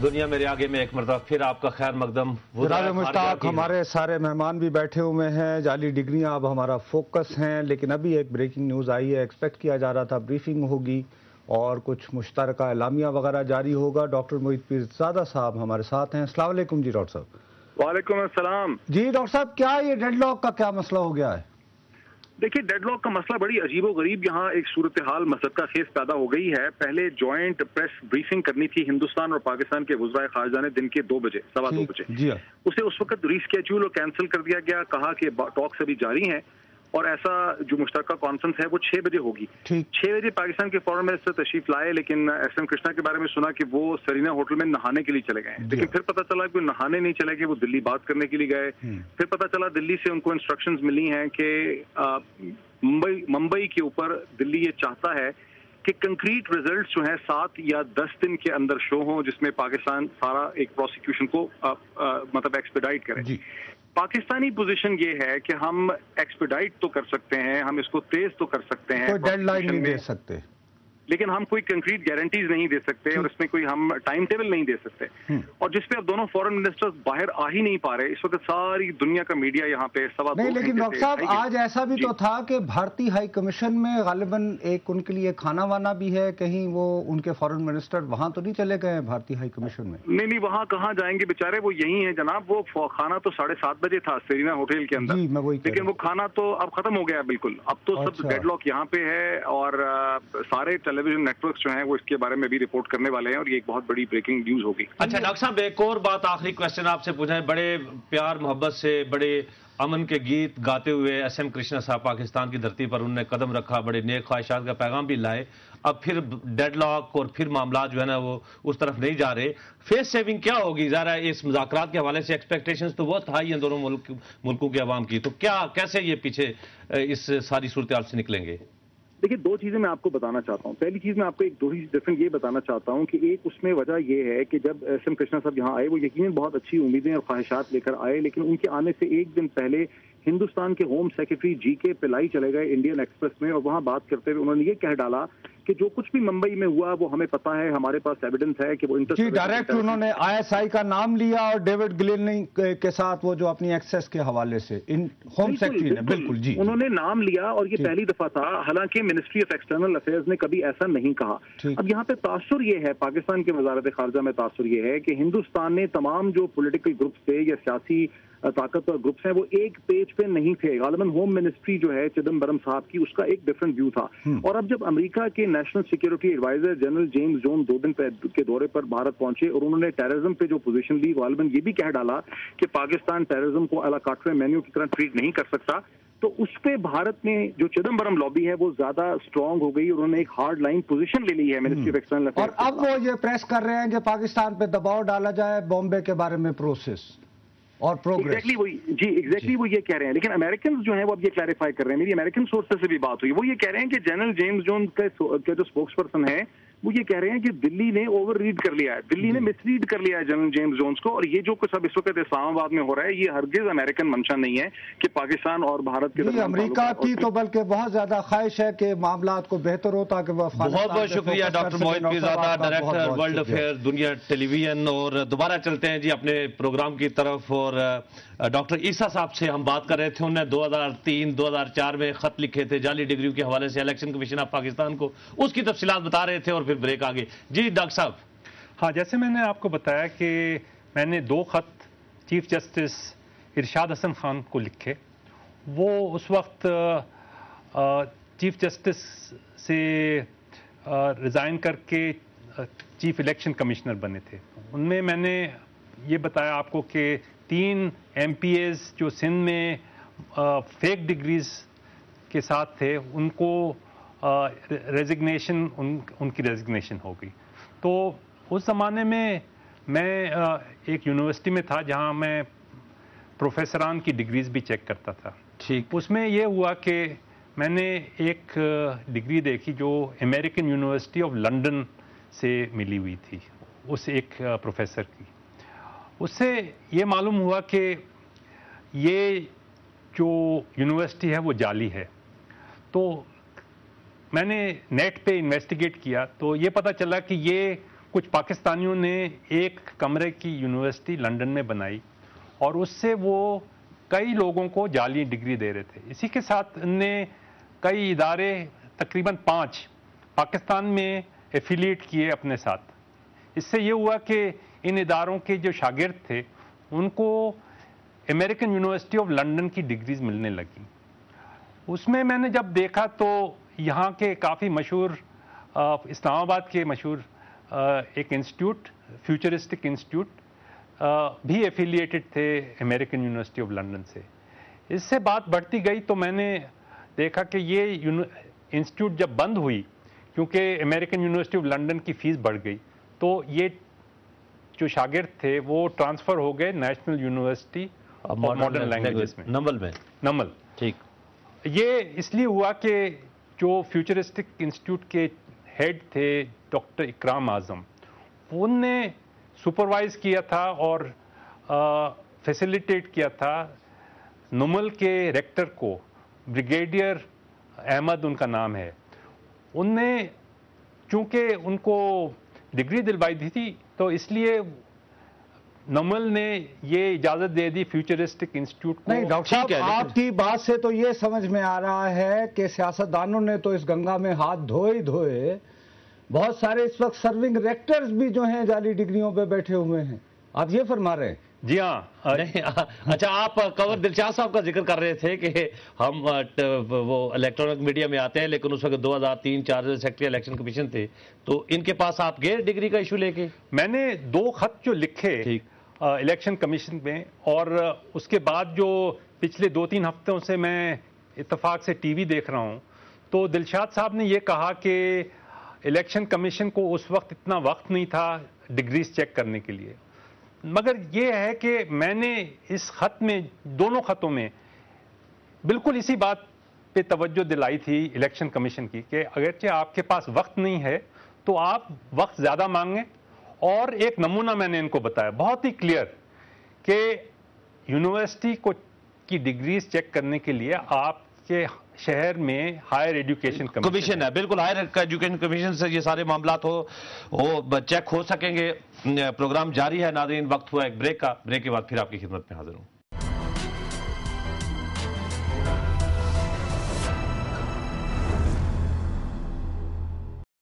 دنیا میرے آگے میں ایک مرتبہ پھر آپ کا خیر مقدم. جناب مشتاق، ہمارے سارے مہمان بھی بیٹھے ہوئے ہیں. جعلی ڈگریاں اب ہمارا فوکس ہیں، لیکن ابھی ایک بریکنگ نیوز آئی ہے. ایکسپیکٹ کیا جا رہا تھا بریفنگ ہوگی اور کچھ مشترکہ اعلامیہ وغیرہ جاری ہوگا. ڈاکٹر محیط پیرزادہ صاحب ہمارے ساتھ ہیں. السلام علیکم جی ڈاکٹر صاحب. وعلیکم السلام. جی ڈاکٹر صاحب، کیا یہ ڈیڈ لاک کا کیا مسئلہ ہو گیا ہے؟ دیکھیے، ڈیڈ لاک کا مسئلہ بڑی عجیب و غریب یہاں ایک صورتحال مسئلہ خیز پیدا ہو گئی ہے. پہلے جوائنٹ پریس بریفنگ کرنی تھی ہندوستان اور پاکستان کے وزرائے خارجہ نے دن کے 2 بجے، 2:15 بجے. اسے اس وقت ریسکیجول اور کینسل کر دیا گیا. کہا کہ ٹاکس ابھی جاری ہیں اور ایسا جو مشترکہ کانفرنس ہے وہ 6 بجے ہوگی. 6 بجے پاکستان کے فارن منسٹر تشریف لائے، لیکن ایس ایم کرشنا کے بارے میں سنا کہ وہ سرینا ہوٹل میں نہانے کے لیے چلے گئے. لیکن پھر پتہ چلا کہ وہ نہانے نہیں چلے گئے، وہ دلی بات کرنے کے لیے گئے. پھر پتہ چلا دلی سے ان کو انسٹرکشنز ملی ہیں کہ ممبئی کے اوپر دلی یہ چاہتا ہے کہ کنکریٹ ریزلٹس جو ہیں 7 یا 10 دن کے اندر شو ہوں، جس میں پاکستان سارا ایک پروسیکیوشن کو مطلب ایکسپیڈائٹ کرے. پاکستانی پوزیشن یہ ہے کہ ہم ایکسپیڈائٹ تو کر سکتے ہیں، ہم اس کو تیز تو کر سکتے ہیں، کوئی ڈیڈ لائن نہیں دے سکتے، لیکن ہم کوئی کنکریٹ گارنٹیز نہیں دے سکتے اور اس میں کوئی ہم ٹائم ٹیبل نہیں دے سکتے. اور جس پہ اب دونوں فورن منسٹرز باہر آ ہی نہیں پا رہے. اس وقت ساری دنیا کا میڈیا یہاں پہ نہیں، لیکن ڈاکٹر صاحب آج ایسا بھی تو تھا کہ بھارتی ہائی کمیشن میں غالباً ایک ان کے لیے کھانا وانا بھی ہے. کہیں وہ ان کے فورن منسٹر وہاں تو نہیں چلے گئے بھارتی ہائی کمیشن میں؟ نہیں، وہاں کہاں جائیں گے بیچارے، وہ یہی ہیں جناب. وہ کھانا تو 7:30 بجے تھا سرینا ہوٹل کے اندر، لیکن وہ کھانا تو اب ختم ہو گیا بالکل. اب تو سب ڈیڈ لاک یہاں پہ ہے اور سارے ٹیلی ویژن نیٹ ورکس جو ہیں وہ اس کے بارے میں بھی رپورٹ کرنے والے ہیں اور یہ ایک بہت بڑی بریکنگ نیوز ہوگی. اچھا ڈاکٹر صاحب، ایک اور بات، آخری کوشچن آپ سے پوچھیں. بڑے پیار محبت سے، بڑے امن کے گیت گاتے ہوئے ایس ایم کرشنا صاحب پاکستان کی دھرتی پر انہوں نے قدم رکھا، بڑے نیک خواہشات کا پیغام بھی لائے. اب پھر ڈیڈ لاک اور پھر معاملات جو ہے نا وہ اس طرف نہیں جا رہے. فیس سیونگ کیا ہوگی؟ ذرا اس مذاکرات کے حوالے سے ایکسپیکٹیشنز تو بہت ہائی ہیں دونوں ملکوں کے عوام کی، تو کیسے یہ پیچھے اس ساری صورتحال سے نکلیں گے؟ دیکھیے، 2 چیزیں میں آپ کو بتانا چاہتا ہوں. پہلی چیز میں آپ کو ایک ڈفرنٹ یہ بتانا چاہتا ہوں کہ ایک اس میں وجہ یہ ہے کہ جب ایس ایم کرشنا صاحب یہاں آئے، وہ یقیناً بہت اچھی امیدیں اور خواہشات لے کر آئے، لیکن ان کے آنے سے ایک دن پہلے ہندوستان کے ہوم سیکرٹری جی کے پلائی چلے گئے انڈین ایکسپریس میں، اور وہاں بات کرتے ہوئے انہوں نے یہ کہہ ڈالا کہ جو کچھ بھی ممبئی میں ہوا وہ ہمیں پتا ہے، ہمارے پاس ایویڈنس ہے کہ وہ ڈائریکٹ انہوں نے آئی ایس آئی کا نام لیا اور ڈیوڈ گلین کے ساتھ وہ جو اپنی ایکسیس کے حوالے سے ہوم سیکرٹری نے بالکل جی انہوں نے نام لیا، اور یہ پہلی دفعہ تھا. حالانکہ منسٹری آف ایکسٹرنل افیئرز نے کبھی ایسا نہیں کہا. اب یہاں پہ تاثر یہ ہے، پاکستان کے وزارت خارجہ میں تاثر یہ ہے کہ ہندوستان نے تمام جو پولیٹیکل گروپس تھے یا سیاسی طاقتور گروپس ہیں وہ ایک پیج پہ نہیں تھے. غالباً ہوم منسٹری جو ہے چدمبرم صاحب کی، اس کا ایک ڈفرنٹ ویو تھا. اور اب جب امریکہ کے national security adviser general James Jones 2 دن کے دورے پر بھارت پہنچے اور انہوں نے ٹیررزم پہ جو پوزیشن لی، غالباً یہ بھی کہہ ڈالا کہ پاکستان ٹیررزم کو الا کاٹوے مینیو کی طرح ٹریٹ نہیں کر سکتا. تو اس پہ بھارت نے جو چدمبرم لابی ہے وہ زیادہ اسٹرانگ ہو گئی اور انہوں نے ایک ہارڈ لائن پوزیشن لے لی ہے منسٹری آف ایکسٹرنل افیئرز. اور اب وہ یہ پریس کر رہے ہیں کہ پاکستان پہ دباؤ ڈالا جائے بامبے کے بارے میں پروسیس اور پروگریس. ایگزیکٹلی وہ یہ کہہ رہے ہیں. لیکن امریکنز جو ہیں وہ اب یہ کلیریفائی کر رہے ہیں، میری امریکن سورسز سے بھی بات ہوئی، وہ یہ کہہ رہے ہیں کہ جنرل جیمز جون کے جو اسپوکس پرسن ہیں وہ یہ کہہ رہے ہیں کہ دلی نے اوور ریڈ کر لیا ہے، دلی نے مس ریڈ کر لیا ہے جنرل جیمز جونز کو. اور یہ جو کچھ اب اس وقت اسلام آباد میں ہو رہا ہے یہ ہرگز امریکن منشا نہیں ہے کہ پاکستان اور بھارت کے درمیان. امریکہ کی تو بلکہ بہت زیادہ خواہش ہے کہ معاملات کو بہتر ہو تاکہ وہ بہت بہت شکریہ ڈاکٹر محیط پیرزادہ، ڈائریکٹر ورلڈ افیئر دنیا ٹیلی ویژن. اور دوبارہ چلتے ہیں جی اپنے پروگرام کی طرف. اور ڈاکٹر عیسیٰ صاحب سے ہم بات کر رہے تھے. انہوں نے 2003-2004 میں خط لکھے تھے جعلی ڈگریوں کے حوالے سے الیکشن کمیشن آف پاکستان کو، اس کی تفصیلات بتا رہے تھے اور پھر بریک آگے. جی ڈاکٹر صاحب. ہاں، جیسے میں نے آپ کو بتایا کہ میں نے 2 خط چیف جسٹس ارشاد حسن خان کو لکھے. وہ اس وقت چیف جسٹس سے ریزائن کر کے چیف الیکشن کمشنر بنے تھے. ان میں نے یہ بتایا آپ کو کہ 3 ایم پی ایز جو سندھ میں فیک ڈگریز کے ساتھ تھے ان کو ریزگنیشن ان کی ریزگنیشن ہو گئی. تو اس زمانے میں ایک یونیورسٹی میں تھا جہاں میں پروفیسران کی ڈگریز بھی چیک کرتا تھا. ٹھیک. اس میں یہ ہوا کہ میں نے ایک ڈگری دیکھی جو امریکن یونیورسٹی آف لنڈن سے ملی ہوئی تھی اس ایک پروفیسر کی. اس سے یہ معلوم ہوا کہ یہ جو یونیورسٹی ہے وہ جعلی ہے. تو میں نے نیٹ پہ انویسٹیگیٹ کیا تو یہ پتہ چلا کہ یہ کچھ پاکستانیوں نے ایک کمرے کی یونیورسٹی لندن میں بنائی اور اس سے وہ کئی لوگوں کو جعلی ڈگری دے رہے تھے. اسی کے ساتھ ان نے کئی ادارے تقریباً 5 پاکستان میں ایفیلیٹ کیے اپنے ساتھ. اس سے یہ ہوا کہ ان اداروں کے جو شاگرد تھے ان کو امریکن یونیورسٹی آف لندن کی ڈگریز ملنے لگیں. اس میں میں نے جب دیکھا تو یہاں کے کافی مشہور اسلام آباد کے مشہور ایک انسٹیٹیوٹ فیوچرسٹک انسٹیٹیوٹ بھی ایفیلیٹڈ تھے امریکن یونیورسٹی آف لندن سے. اس سے بات بڑھتی گئی تو میں نے دیکھا کہ یہ انسٹیٹیوٹ جب بند ہوئی کیونکہ امریکن یونیورسٹی آف لندن کی فیس بڑھ گئی تو یہ جو شاگرد تھے وہ ٹرانسفر ہو گئے national university of modern languages میں نمل. ٹھیک. یہ اس لیے ہوا کہ جو فیوچرسٹک انسٹیٹیوٹ کے ہیڈ تھے ڈاکٹر اکرام اعظم ان نے سپروائز کیا تھا اور فیسیلیٹیٹ کیا تھا نمل کے ریکٹر کو بریگیڈیئر احمد ان کا نام ہے. ان نے چونکہ ان کو ڈگری دلوائی دی تھی تو اس لیے نمل نے یہ اجازت دے دی فیوچرسٹک انسٹیٹیوٹ کو. نہیں ڈاکٹر صاحب آپ کی بات سے تو یہ سمجھ میں آ رہا ہے کہ سیاستدانوں نے تو اس گنگا میں ہاتھ دھوئے بہت سارے اس وقت سرونگ ریکٹرز بھی جو ہیں جعلی ڈگریوں پہ بیٹھے ہوئے ہیں. آپ یہ فرما رہے ہیں؟ جی ہاں. اچھا آپ کنور دلشاد صاحب کا ذکر کر رہے تھے کہ ہم وہ الیکٹرانک میڈیا میں آتے ہیں لیکن اس وقت 2003-4 سیکٹری الیکشن کمیشن تھے تو ان کے پاس آپ گئے ڈگری کا ایشو لے کے؟ میں نے 2 خط جو لکھے الیکشن کمیشن میں اور اس کے بعد جو پچھلے 2-3 ہفتوں سے میں اتفاق سے ٹی وی دیکھ رہا ہوں تو دلشاد صاحب نے یہ کہا کہ الیکشن کمیشن کو اس وقت اتنا وقت نہیں تھا ڈگریز چیک کرنے کے لیے. مگر یہ ہے کہ میں نے اس خط میں دونوں خطوں میں بالکل اسی بات پہ توجہ دلائی تھی الیکشن کمیشن کی کہ اگرچہ آپ کے پاس وقت نہیں ہے تو آپ وقت زیادہ مانگیں. اور ایک نمونہ میں نے ان کو بتایا بہت ہی کلیئر کہ یونیورسٹی کی ڈگریز چیک کرنے کے لیے آپ کے شہر میں ہائر ایجوکیشن کمیشن ہے. بالکل ہائر ایجوکیشن کمیشن سے یہ سارے معاملات وہ چیک ہو سکیں گے. پروگرام جاری ہے ناظرین. وقت ہوا ایک بریک کا. بریک کے بعد پھر آپ کی خدمت میں حاضر ہوں.